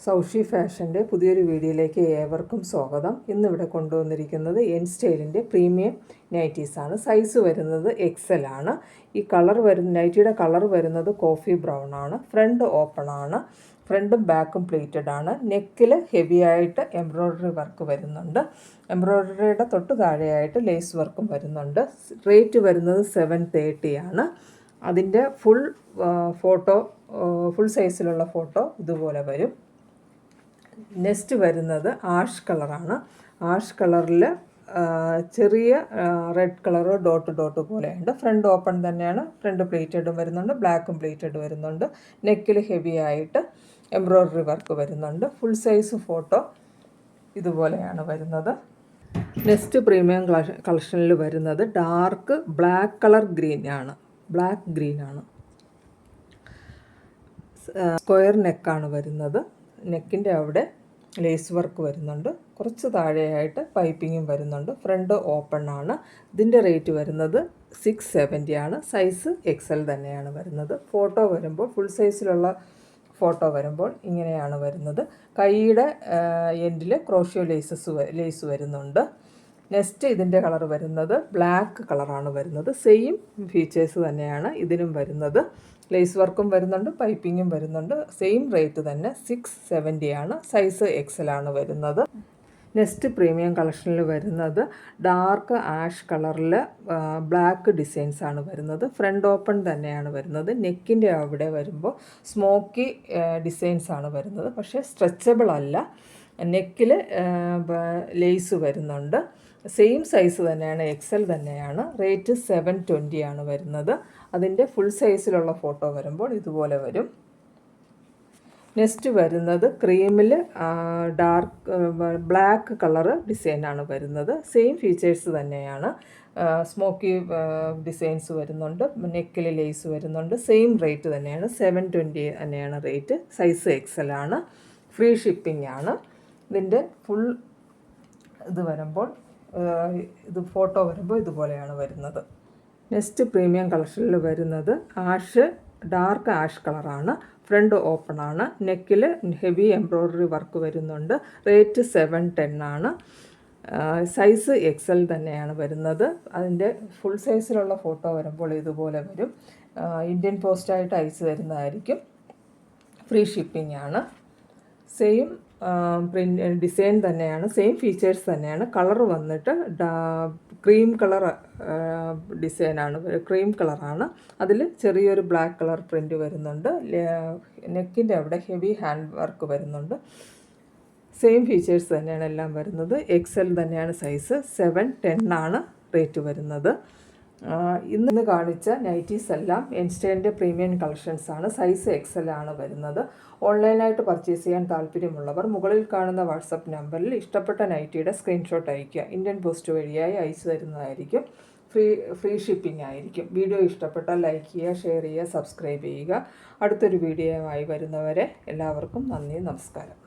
സൗഷി ഫാഷൻ്റെ പുതിയൊരു വീഡിയോയിലേക്ക് ഏവർക്കും സ്വാഗതം. ഇന്നിവിടെ കൊണ്ടുവന്നിരിക്കുന്നത് എൻ സ്റ്റൈലിൻ്റെ പ്രീമിയം നൈറ്റീസാണ്. സൈസ് വരുന്നത് എക്സൽ ആണ്. ഈ നൈറ്റിയുടെ കളർ വരുന്നത് കോഫി ബ്രൗൺ ആണ്. ഫ്രണ്ട് ഓപ്പൺ ആണ്. ഫ്രണ്ടും ബാക്കും പ്ലേറ്റഡ് ആണ്. നെക്കിൽ ഹെവി ആയിട്ട് എംബ്രോയ്ഡറി വർക്ക് വരുന്നുണ്ട്. എംബ്രോയ്ഡറിയുടെ തൊട്ട് താഴെയായിട്ട് ലേസ് വർക്കും വരുന്നുണ്ട്. റേറ്റ് വരുന്നത് 730 ആണ്. അതിൻ്റെ ഫുൾ സൈസിലുള്ള ഫോട്ടോ ഇതുപോലെ വരും. നെക്സ്റ്റ് വരുന്നത് ആഷ് കളറാണ്. ആഷ് കളറിൽ ചെറിയ റെഡ് കളറ് ഡോട്ട് പോലെയുണ്ട്. ഫ്രണ്ട് ഓപ്പൺ തന്നെയാണ്. ഫ്രണ്ട് പ്ലേറ്റഡും വരുന്നുണ്ട്, ബ്ലാക്കും പ്ലേറ്റഡ് വരുന്നുണ്ട്. നെക്കിൽ ഹെവി ആയിട്ട് എംബ്രോയ്ഡറി വർക്ക് വരുന്നുണ്ട്. ഫുൾ സൈസ് ഫോട്ടോ ഇതുപോലെയാണ് വരുന്നത്. നെക്സ്റ്റ് പ്രീമിയം കളക്ഷനിൽ വരുന്നത് ഡാർക്ക് ബ്ലാക്ക് കളർ ഗ്രീൻ ആണ്. സ്ക്വയർ നെക്കാണ് വരുന്നത്. നെക്കിൻ്റെ അവിടെ ലേസ് വർക്ക് വരുന്നുണ്ട്. കുറച്ച് താഴെയായിട്ട് പൈപ്പിങ്ങും വരുന്നുണ്ട്. ഫ്രണ്ട് ഓപ്പൺ ആണ്. ഇതിൻ്റെ റേറ്റ് വരുന്നത് 670 ആണ്. സൈസ് എക്സൽ തന്നെയാണ് വരുന്നത്. ഫോട്ടോ വരുമ്പോൾ ഫുൾ സൈസിലുള്ള ഫോട്ടോ വരുമ്പോൾ ഇങ്ങനെയാണ് വരുന്നത്. കൈയുടെ എൻഡിൽ ക്രോഷ്യോ ലേസ് വരുന്നുണ്ട്. നെക്സ്റ്റ് ഇതിൻ്റെ കളർ വരുന്നത് ബ്ലാക്ക് കളറാണ് വരുന്നത്. സെയിം ഫീച്ചേഴ്സ് തന്നെയാണ് ഇതിനും വരുന്നത്. ലേസ് വർക്കും വരുന്നുണ്ട്, പൈപ്പിങ്ങും വരുന്നുണ്ട്. സെയിം റേറ്റ് തന്നെ 670 ആണ്. സൈസ് എക്സലാണ് വരുന്നത്. നെക്സ്റ്റ് പ്രീമിയം കളക്ഷനിൽ വരുന്നത് ഡാർക്ക് ആഷ് കളറിൽ ബ്ലാക്ക് ഡിസൈൻസ് ആണ് വരുന്നത്. ഫ്രണ്ട് ഓപ്പൺ തന്നെയാണ് വരുന്നത്. നെക്കിൻ്റെ അവിടെ വരുമ്പോൾ സ്മോക്കി ഡിസൈൻസ് ആണ് വരുന്നത്. പക്ഷേ സ്ട്രെച്ചബിൾ അല്ല. നെക്കിൽ ലേസ് വരുന്നുണ്ട്. സെയിം സൈസ് തന്നെയാണ്, എക്സൽ തന്നെയാണ്. റേറ്റ് 720 ആണ് വരുന്നത്. അതിൻ്റെ ഫുൾ സൈസിലുള്ള ഫോട്ടോ വരുമ്പോൾ ഇതുപോലെ വരും. നെക്സ്റ്റ് വരുന്നത് ക്രീമിൽ ബ്ലാക്ക് കളറ് ഡിസൈനാണ് വരുന്നത്. സെയിം ഫീച്ചേഴ്സ് തന്നെയാണ്. സ്മോക്കി ഡിസൈൻസ് വരുന്നുണ്ട്. നെക്കിൽ ലേസ് വരുന്നുണ്ട്. സെയിം റേറ്റ് തന്നെയാണ്, 720 തന്നെയാണ് റേറ്റ്. സൈസ് എക്സലാണ്. ഫ്രീ ഷിപ്പിംഗ് ആണ്. ഇതിൻ്റെ ഫുൾ വരുമ്പോൾ ഫോട്ടോ വരുമ്പോൾ ഇതുപോലെയാണ് വരുന്നത്. നെക്സ്റ്റ് പ്രീമിയം കളക്ഷനിൽ വരുന്നത് ഡാർക്ക് ആഷ് കളറാണ്. ഫ്രണ്ട് ഓപ്പൺ ആണ്. നെക്കിൽ ഹെവി എംബ്രോയ്ഡറി വർക്ക് വരുന്നുണ്ട്. റേറ്റ് 710 ആണ്. സൈസ് എക്സൽ തന്നെയാണ് വരുന്നത്. അതിൻ്റെ ഫുൾ സൈസിലുള്ള ഫോട്ടോ വരുമ്പോൾ ഇതുപോലെ വരും. ഇന്ത്യൻ പോസ്റ്റായിട്ട് അയച്ചു തരുന്നതായിരിക്കും. ഫ്രീ ഷിപ്പിംഗ് ആണ്. സെയിം ഡിസൈൻ തന്നെയാണ്, സെയിം ഫീച്ചേഴ്സ് തന്നെയാണ്. കളർ വന്നിട്ട് ക്രീം കളർ ഡിസൈനാണ്, ക്രീം കളറാണ്. അതിൽ ചെറിയൊരു ബ്ലാക്ക് കളർ പ്രിൻ്റ് വരുന്നുണ്ട്. നെക്കിൻ്റെ അവിടെ ഹെവി ഹാൻഡ് വർക്ക് വരുന്നുണ്ട്. സെയിം ഫീച്ചേഴ്സ് തന്നെയാണ് എല്ലാം വരുന്നത്. എക്സൽ തന്നെയാണ് സൈസ്. 710 ആണ് റേറ്റ് വരുന്നത്. ഇന്ന് കാണിച്ച നൈറ്റീസ് എല്ലാം എൻ സ്റ്റൈലിൻ്റെ പ്രീമിയം കളക്ഷൻസ് ആണ്. സൈസ് എക്സൽ ആണ് വരുന്നത്. ഓൺലൈനായിട്ട് പർച്ചേസ് ചെയ്യാൻ താല്പര്യമുള്ളവർ മുകളിൽ കാണുന്ന വാട്സപ്പ് നമ്പറിൽ ഇഷ്ടപ്പെട്ട നൈറ്റിയുടെ സ്ക്രീൻഷോട്ട് അയയ്ക്കുക. ഇന്ത്യൻ പോസ്റ്റ് വഴിയായി അയച്ചു തരുന്നതായിരിക്കും. ഫ്രീ ഷിപ്പിംഗ് ആയിരിക്കും. വീഡിയോ ഇഷ്ടപ്പെട്ടാൽ ലൈക്ക് ചെയ്യുക, ഷെയർ ചെയ്യുക, സബ്സ്ക്രൈബ് ചെയ്യുക. അടുത്തൊരു വീഡിയോയുമായി വരുന്നവരെ എല്ലാവർക്കും നന്ദി, നമസ്കാരം.